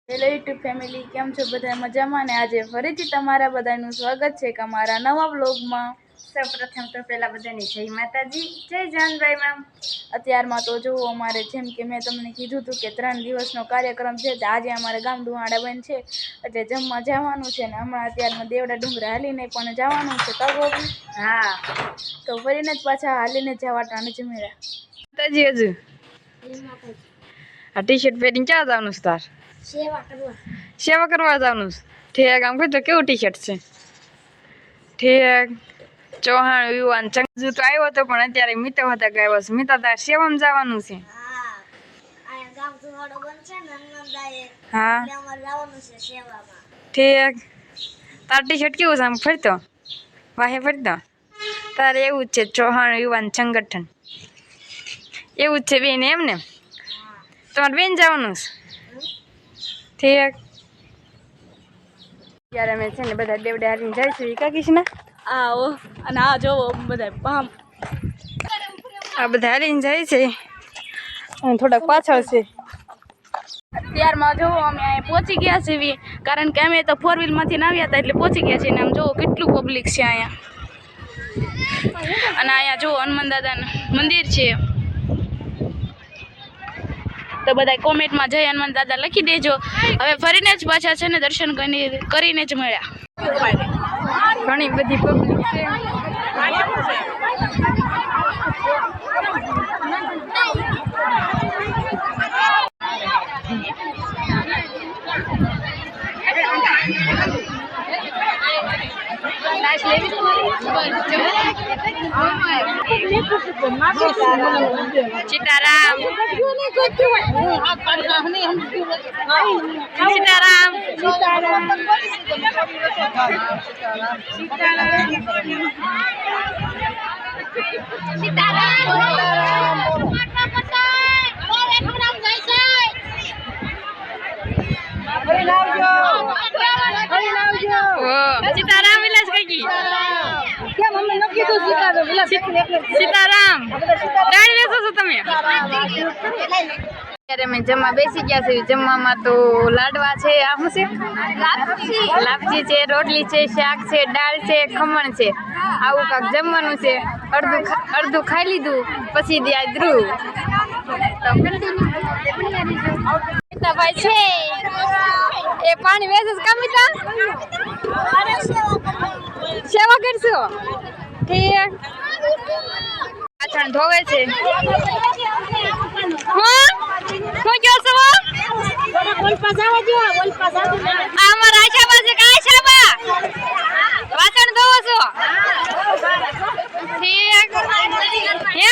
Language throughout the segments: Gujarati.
હેલો યુટ્યુબ ફેમિલી, કેમ છો બધા? મજામાં ને? આજે ફરીથી તમારા બધાનું સ્વાગત છે કે અમારા નવા વ્લોગમાં. સૌપ્રથમ તો પેલા બધાને જય માતાજી, જય જાનભાઈ મેમ. અત્યારમાં તો જુઓ, અમારે જેમ કે મેં તમને કીધું હતું કે 3 દિવસનો કાર્યક્રમ છે, તો આજે અમારે ગામ દુહાડા બંધ છે એટલે જમવા જવાનું છે ને હમણાં અત્યારમાં દેવડા ડુંગરા હાલીને પણ જવાનું છે. હા, તો ફરીને જ પાછા હાલીને જવા ટાણે જમેરા માતાજી હજુ આ ટી શર્ટ પહેરીને ક્યાં જવાનું છે તાર? સેવા કરવા જવાનું છે. ઠેક, આમ કહી તો કેવું ટી શર્ટ છે? ઠેક, ચૌહાણ યુવાન ચંગજુ તો આવ્યો હતો પણ અત્યારે મિતો હતા કે આવ્યો છે. મિતા તાર સેવામાં જવાનું છે? હા, ઠેક. તાર ટી શર્ટ કેવું છે? આમ ફરતો વાહે ફરતો તારે એવું જ છે. ચૌહાણ યુવાન સંગઠન એવું જ છે બેન, એમ ને? તમારે બેન જવાનું છે? ઠીક. ત્યારે અમે છે ને બધા દેવડે હારીને જઈશું. કાકીશ ને આવો અને આ જોવો બધા પામ આ બધા હારીને જાય છે અને થોડાક પાછળ છે. અત્યારમાં જોવો અમે અહીંયા પહોંચી ગયા છીએ, કારણ કે અમે તો 4 વ્હીલમાંથી આવ્યા હતા એટલે પહોંચી ગયા છીએ. ને આમ જોવો કેટલું પબ્લિક છે અહીંયા. અને અહીંયા જોવો હનુમાન દાદાનું મંદિર છે, તો બધા કોમેન્ટમાં જય હનુમાન દાદા લખી દેજો. હવે ફરીને જ પાછા છે ને દર્શન કરીને જ મળ્યા. ઘણી બધી પબ્લિક છે. સીતારામ, સીતારામ, સીતારામ વિલાસ કાકી. સીતારામ, ગાડી બેસો છો તમે? અત્યારે અમે જમવા બેસી ગયા છે. જમવામાં તો લાડવા છે, આ શું છે? લાપસી છે, રોટલી છે, શાક છે, દાળ છે, ખમણ છે. આવું કાંક જમવાનું છે. અડધું ખાઈ લીધું પછી ત્યાં ધ્રુવ ભાઈ છે એ પાણી વેચે છે. કામિતા સેવા કરશો? ઠીક. પાછળ ધોવે છે. શું કહો છો? અમારા આશાબા છે કે આશાબા વાસણ ધોવો છો? ઠીક. હે,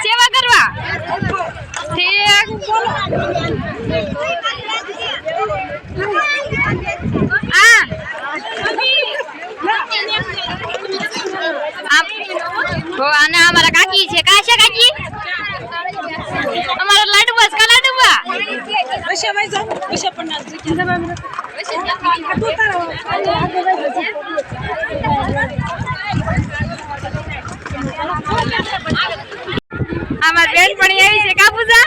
સેવા કરવા? ઠીક. અને અમારા કાકી છે. કાશા કાકી અમારા લાડુબા છે. લાડુબા અમારી બેન પણ આવી છે. કા પૂજા?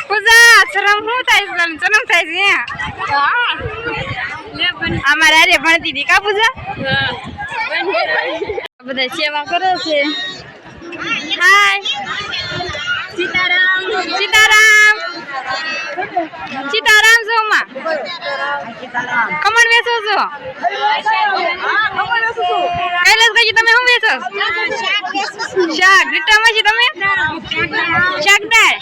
પૂજા શરમ શું થાય? શરમ થાય છે. અમારે અરે ભણતી હતી. કા પૂજા? બધા સેવા કરે છે. હાય સીતારામ, સીતારામ, સીતારામ. સોમાં ખમણ વેચો છો? કૈલાસ કાકી તમે શું વેચો? શાક. રીટામાં છે તમે? શાક દાળ.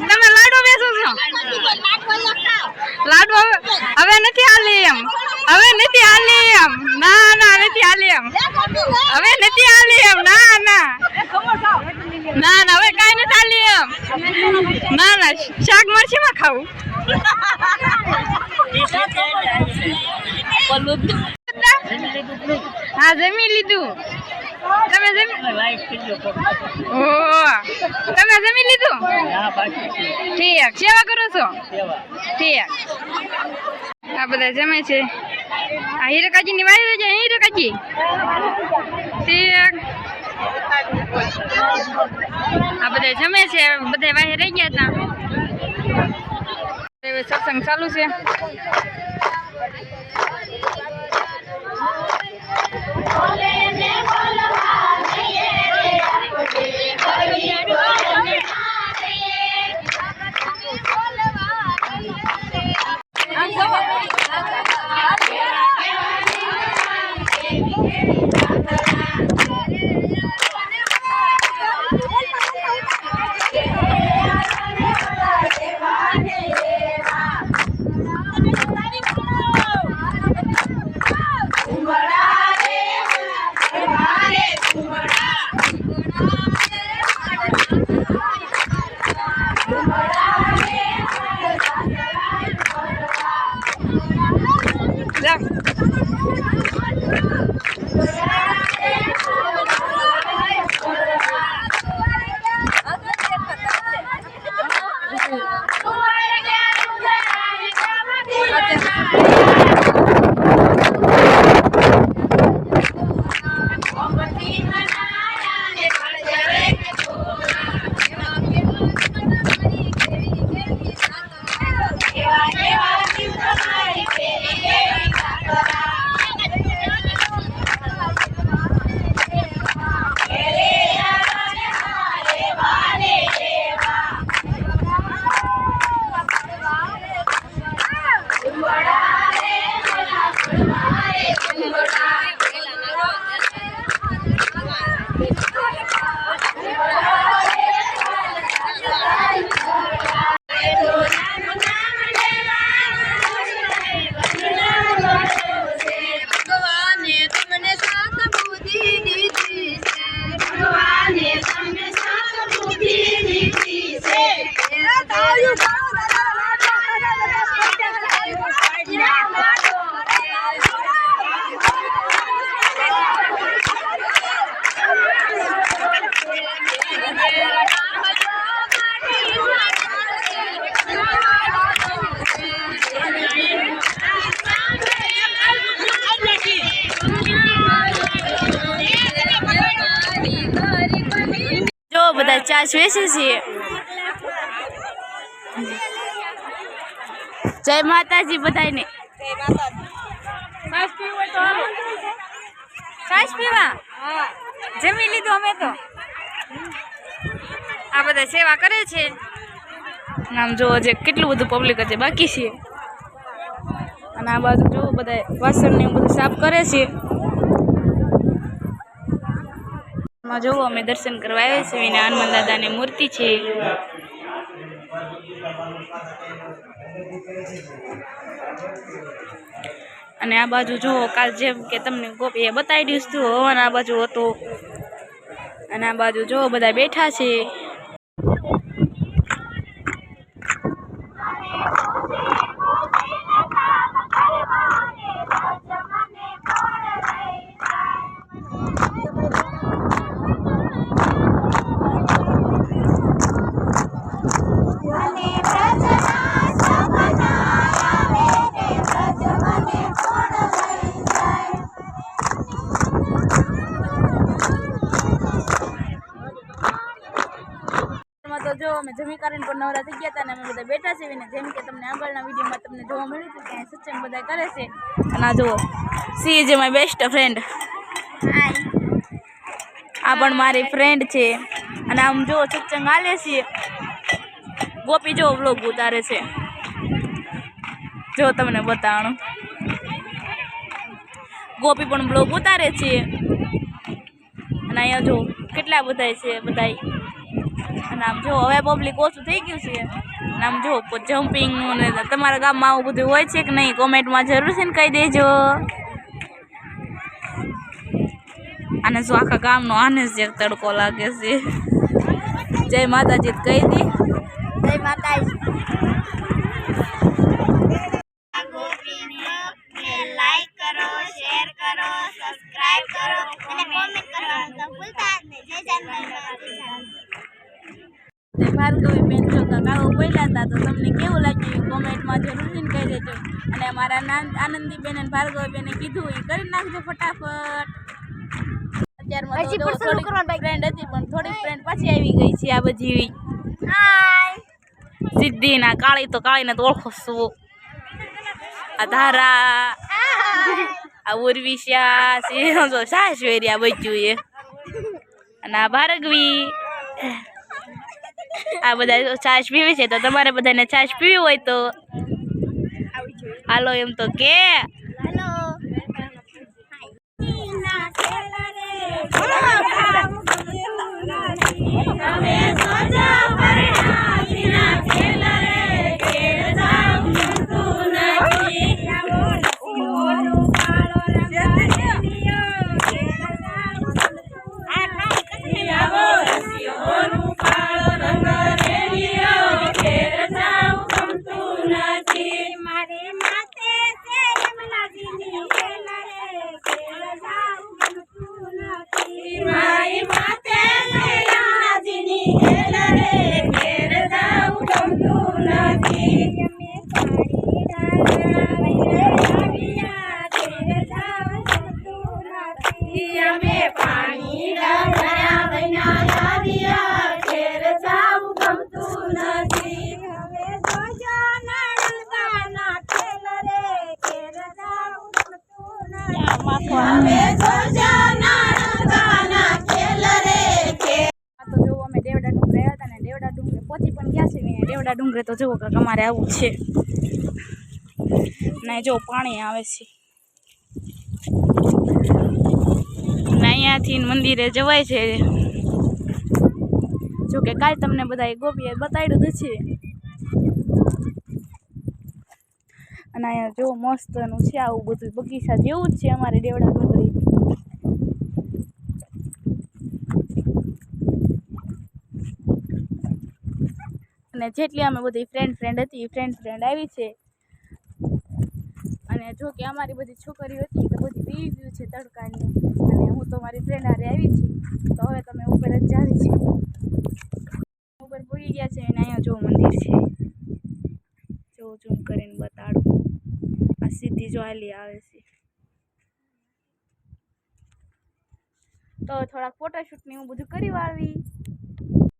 તમે લાડુ વેચો છો? લાડુ હવે નથી હાલી એમ. હવે નથી હાલી એમ. ના ના, નથી હાલી એમ. હવે નથી હાલી એમ. ના ના, ના ના, હવે કઈ નથી હાલી એમ. ના ના, શાક મરચીમાં ખાવું. હા, જમી લીધું. તમે જમી લીધું? ઠીક. સેવા કરો છો? ઠીક. આ બધા જમે છે. આ હીરકાજી ની વાડી રહી જાય. હીરકાજી ઠીક. બધા જમે છે, બધા વાહે રહી ગયા હતા. હવે સત્સંગ ચાલુ છે. બધા ચા વેચે છે. જય માતાજી બધાને. છાશ પીવા જમી લીધું અમે તો. આ બધા સેવા કરે છે. આમ જો જે કેટલું બધું પબ્લિક છે બાકી છે. અને આ બાજુ જો બધા વાસણ ને બધું સાફ કરે છે. જો અમે દર્શન કરવા આવ્યા છીએ. અને હનુમાન દાદાની મૂર્તિ છે. અને આ બાજુ જો કાલ જેમ કે તમને ગોપીએ બતાવી દીધું હતું હવન આ બાજુ હતો. અને આ બાજુ જો બધા બેઠા છે. તો જો અમે જમી કરીને પણ નવરા થઈ ગયા હતા. અને અમે બધા બેઠા છે. ને જેમ કે તમને આગળના વિડીયોમાં તમને જોવા મળ્યું હતું કે સત્સંગ બધા કરે છે. અને આ જુઓ she is my best friend. આ પણ મારી ફ્રેન્ડ છે. અને આમ જો સત્સંગ હાલે છે. ગોપી જો વ્લોગ ઉતારે છે. જો તમને બતાવવાનું ગોપી પણ બ્લોગ ઉતારે છે. અને અહીંયા જો કેટલા બધા છે બધા. અને આમ જો હવે પબ્લિક ઓછું થઈ ગયું છે. અને આમ જો જમ્પિંગનું ને તમારા ગામમાં આવું બધું હોય છે કે નહીં કોમેન્ટમાં જરૂર છે ને કહી દેજો. અને જો આખા ગામનો આને જ એક તડકો લાગે છે. જય માતાજી કહી દી. જય માતાજી. લાઈક કરો, શેર કરો, સબસ્ક્રાઇબ કરો અને કોમેન્ટ કરવાનું તો ભૂલતા જ નહીં. જય જય ભાર્ગવી બેન જો કાકાઓ બોલ્યા હતા તો તમને કેવું લાગ્યું કોમેન્ટમાં જરૂરથી કહી દેજો. અને અમારા આનંદી બેન અને ભાર્ગવી બેને કીધું એ કરી નાખજો ફટાફટ. અત્યારમાં હજી તો પણ શરૂ કરવાનું બાકી. ફ્રેન્ડ હતી પણ થોડીક ફ્રેન્ડ પાછી આવી ગઈ છે આ બધી હાય સિદ્ધિ ના કાળી તો કાળીને તો ઓળખો છો આ ધારા આ ઉર્વિશા જો સાસવેરી આ બચ્યું એ અને આ ભારગવી આ બધા છાશ પીવી છે તો તમારે બધાને છાશ પીવી હોય તો હાલો એમ તો કે હેલો તો જો અમે દેવડા ડુંગરે આવ્યા હતા ને દેવડા ડુંગરે પહોંચી પણ ગયા છે ને દેવડા ડુંગરે તો જુઓ કાંક અમારે આવું છે ને જો પાણી આવે છે ને અહીંયાથી મંદિરે જવાય છે જો કે કાલ તમને બધા ગોપીએ બતાવ્યું જ છે અને અહીંયા જો મસ્તનું છે આવું બધું બગીચા જેવું જ છે અમારે દેવડા ડુંગરી અને જેટલી અમે બધી ફ્રેન્ડ હતી ફ્રેન્ડ આવી છે અને જો કે અમારી બધી છોકરીઓ હતી તો બધી પી ગયું છે તડકાની અને હું તો મારી ફ્રેન્ડ હારે આવી છું તો હવે તમે ઉપર જ જાવી છે ઉપર પૂરી ગયા છે અને અહીંયા જો મંદિર છે જો ઝૂમ કરીને બતાડું આ સીધી જો હાલી આવે છે તો થોડાક ફોટોશૂટની હું બધું કરી વાળવી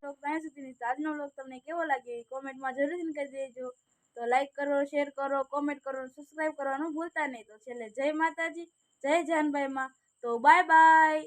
તો ત્યાં સુધીની આજનો વ્લોગ તમને કેવો લાગે કોમેન્ટમાં જરૂરથી કરી દેજો તો લાઈક કરો શેર કરો કોમેન્ટ કરો સબસ્ક્રાઈબ કરવાનું ભૂલતા નહીં તો છેલ્લે જય માતાજી જય જાનભાઈમાં તો બાય બાય